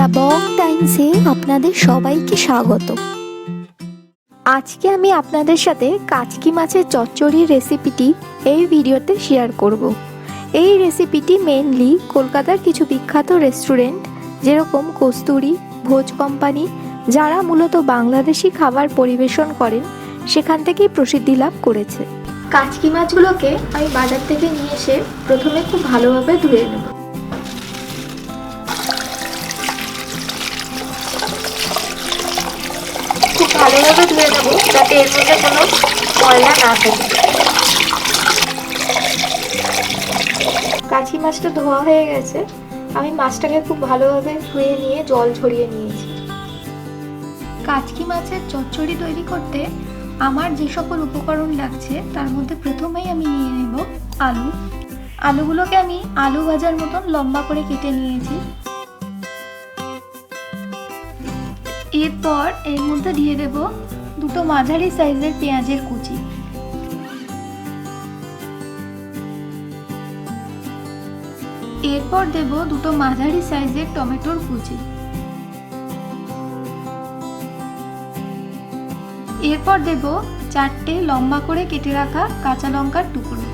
The Bong টাইমসে আপনাদের সবাইকে স্বাগত। আজকে আমি আপনাদের সাথে কাচকি মাছের চচ্চড়ির রেসিপিটি এই ভিডিওতে শেয়ার করব। এই রেসিপিটি মেনলি কলকাতার কিছু বিখ্যাত রেস্টুরেন্ট যেরকম কস্তুরি, ভোজ কোম্পানি, যারা মূলত বাংলাদেশি খাবার পরিবেশন করেন সেখান থেকেই প্রসিদ্ধি লাভ করেছে। কাচকি মাছগুলোকে আমি বাজার থেকে নিয়ে এসে প্রথমে খুব ভালোভাবে ধুয়ে নেব। খুব ভালোভাবে ধুয়ে নেব যাতে এর মধ্যে কোনো ময়লা না থাকে। কাচকি মাছটা ধোয়া হয়ে গেছে, আমি মাছটাকে খুব ভালোভাবে ধুয়ে নিয়ে জল ঝরিয়ে নিয়েছি। কাচকি মাছের চচ্চড়ি তৈরি করতে আমার যে সকল উপকরণ লাগছে তার মধ্যে প্রথমেই আমি নিয়ে নেব আলু। আলুগুলোকে আমি আলু ভাজার মতন লম্বা করে কেটে নিয়েছি। এরপর এর মধ্যে দিয়ে দেব দুটো মাঝারি সাইজের পেঁয়াজের কুচি। এরপর দেব দুটো মাঝারি সাইজের টমেটোর কুচি। এরপর দেব চারটে লম্বা করে কেটে রাখা কাঁচা লঙ্কার টুকরো।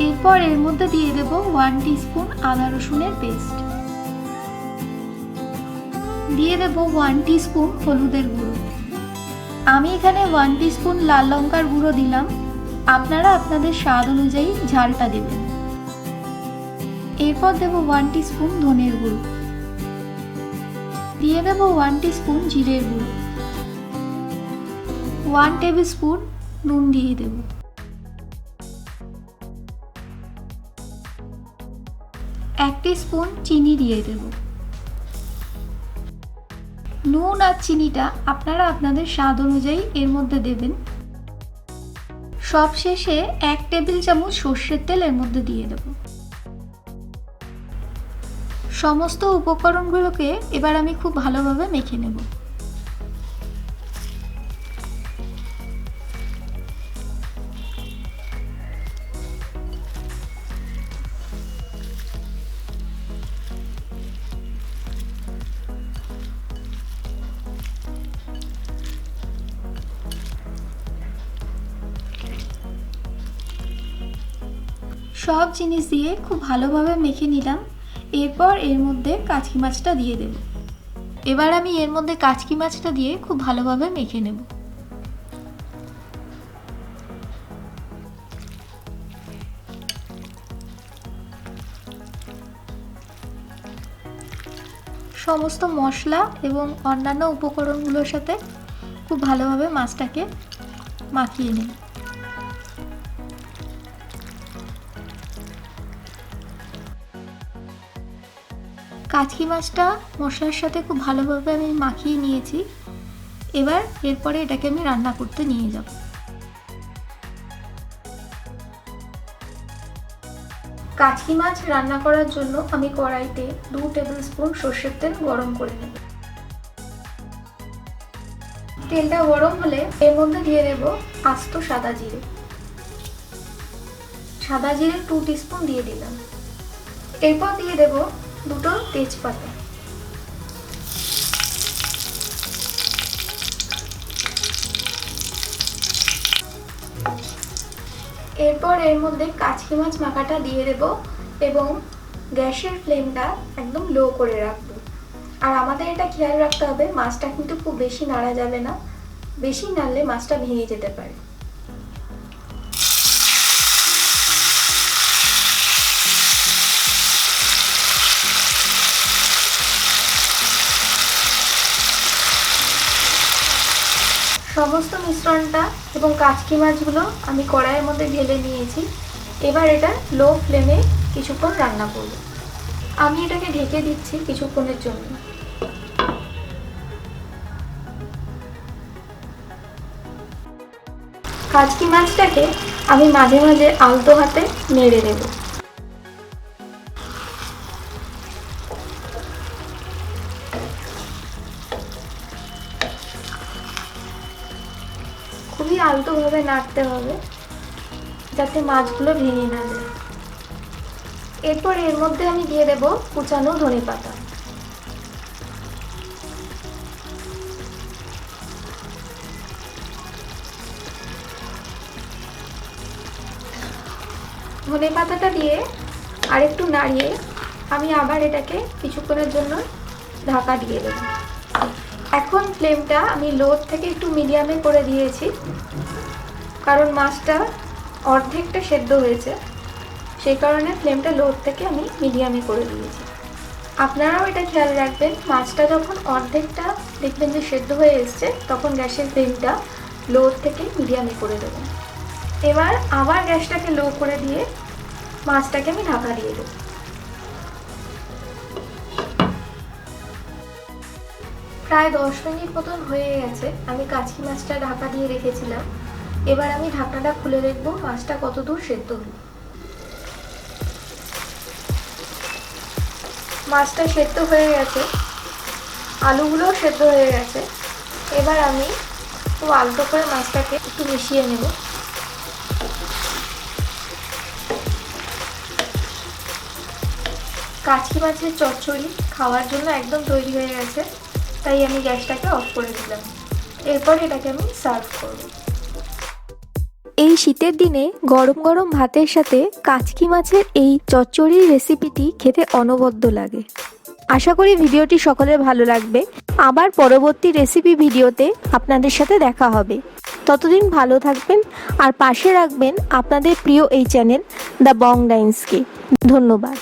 এরপর এর মধ্যে দিয়ে দেব 1 টিস্পুন আদা রসুনের পেস্ট। দিয়ে দেব 1 টিস্পুন হলুদের গুঁড়ো। আমি এখানে 1 টিস্পুন লাল লঙ্কার গুঁড়ো দিলাম, আপনারা আপনাদের স্বাদ অনুযায়ী ঝালটা দেবেন। এরপর দেব 1 টিস্পুন ধনের গুঁড়ো। দিয়ে দেব 1 টিস্পুন জিরের গুঁড়ো। 1 টেবিল স্পুন নুন দিয়ে দেব। এক টিস্পুন চিনি দিয়ে দেব। নুন আর চিনিটা আপনারা আপনাদের স্বাদ অনুযায়ী এর মধ্যে দেবেন। সবশেষে 1 টেবিল চামচ সর্ষের তেল এর মধ্যে দিয়ে দেব। সমস্ত উপকরণগুলোকে এবার আমি খুব ভালোভাবে মেখে নেব। সব জিনিস দিয়ে খুব ভালোভাবে মেখে নিলাম। এরপর এর মধ্যে কাচকি মাছটা দিয়ে দেব। এবার আমি এর মধ্যে কাচকি মাছটা দিয়ে খুব ভালোভাবে মেখে নেব। সমস্ত মশলা এবং অন্যান্য উপকরণগুলোর সাথে খুব ভালোভাবে মাছটাকে মাখিয়ে নেব। কাচকি মাছটা মশলার সাথে খুব ভালোভাবে আমি মাখিয়ে নিয়েছি। এবার এরপরে এটাকে আমি রান্না করতে নিয়ে যাব। কাচকি মাছ রান্না করার জন্য আমি কড়াইতে 2 টেবিল স্পুন সর্ষের তেল গরম করে নেব। তেলটা গরম হলে এর মধ্যে দিয়ে দেব আস্ত সাদা জিরে। সাদা জিরে 2 টিস্পুন দিয়ে দিলাম। এরপর দিয়ে দেব দুটো তেজপাতা। এরপর এর মধ্যে কাচকি মাছ মাখাটা দিয়ে দেব এবং গ্যাসের ফ্লেমটা একদম লো করে রাখবো। আর আমাদের এটা খেয়াল রাখতে হবে মাছটা কিন্তু খুব বেশি নাড়া যাবে না, বেশি নাড়লে মাছটা ভেঙে যেতে পারে। সমস্ত মিশ্রণটা এবং কাচকি মাছগুলো আমি কড়াইয়ের মধ্যে ঢেলে নিয়েছি। এবার এটা লো ফ্লেমে কিছুক্ষণ রান্না করব। আমি এটাকে ঢেকে দিচ্ছি কিছুক্ষণের জন্য। কাচকি মাছটাকে আমি মাঝে মাঝে আলতো হাতে নেড়ে দেব। খুবই আলতোভাবে নাড়তে হবে যাতে মাছগুলো ভেঙে না যায়। এরপর এর মধ্যে আমি দিয়ে দেব কুচানো ধনেপাতা। ধনেপাতাটা দিয়ে আর একটু নাড়িয়ে আমি আবার এটাকে কিছুক্ষণের জন্য ঢাকা দিয়ে দেব। এখন ফ্লেমটা আমি লো থেকে একটু মিডিয়ামে করে দিয়েছি, কারণ মাছটা অর্ধেকটা সেদ্ধ হয়েছে, সেই কারণে ফ্লেমটা লো থেকে আমি মিডিয়ামে করে দিয়েছি। আপনারাও এটা খেয়াল রাখবেন, মাছটা যখন অর্ধেকটা দেখবেন যে সেদ্ধ হয়ে এসছে, তখন গ্যাসের ফ্লেমটা লো থেকে মিডিয়ামে করে দেবেন। এবার আবার গ্যাসটাকে লো করে দিয়ে মাছটাকে আমি ঢাকা দিয়ে দেব। প্রায় 10 মিনিট মতন হয়ে গেছে, আমি কাচকি মাছটা ঢাকা দিয়ে রেখেছিলাম। এবার আমি ঢাকনাটা খুলে দেখবো মাছটা কতদূর সেদ্ধ হলো। মাছটা সেদ্ধ হয়ে গেছে, আলুগুলোও সেদ্ধ হয়ে গেছে। এবার আমি খুব আলতো করে মাছটাকে একটু মিশিয়ে নেব। কাচকি মাছের চচ্চড়ি খাওয়ার জন্য একদম তৈরি হয়ে গেছে, তাই আমি গ্যাসটাকে অফ করে দিলাম। এরপর এটাকে আমি সার্ভ করব। এই শীতের দিনে গরম গরম ভাতের সাথে কাচকি মাছের এই চচ্চড়ির রেসিপিটি খেতে অনবদ্য লাগে। আশা করি ভিডিওটি সকলের ভালো লাগবে। আবার পরবর্তী রেসিপি ভিডিওতে আপনাদের সাথে দেখা হবে। ততদিন ভালো থাকবেন আর পাশে রাখবেন আপনাদের প্রিয় এই চ্যানেল দ্য বং ডাইন্সকে। ধন্যবাদ।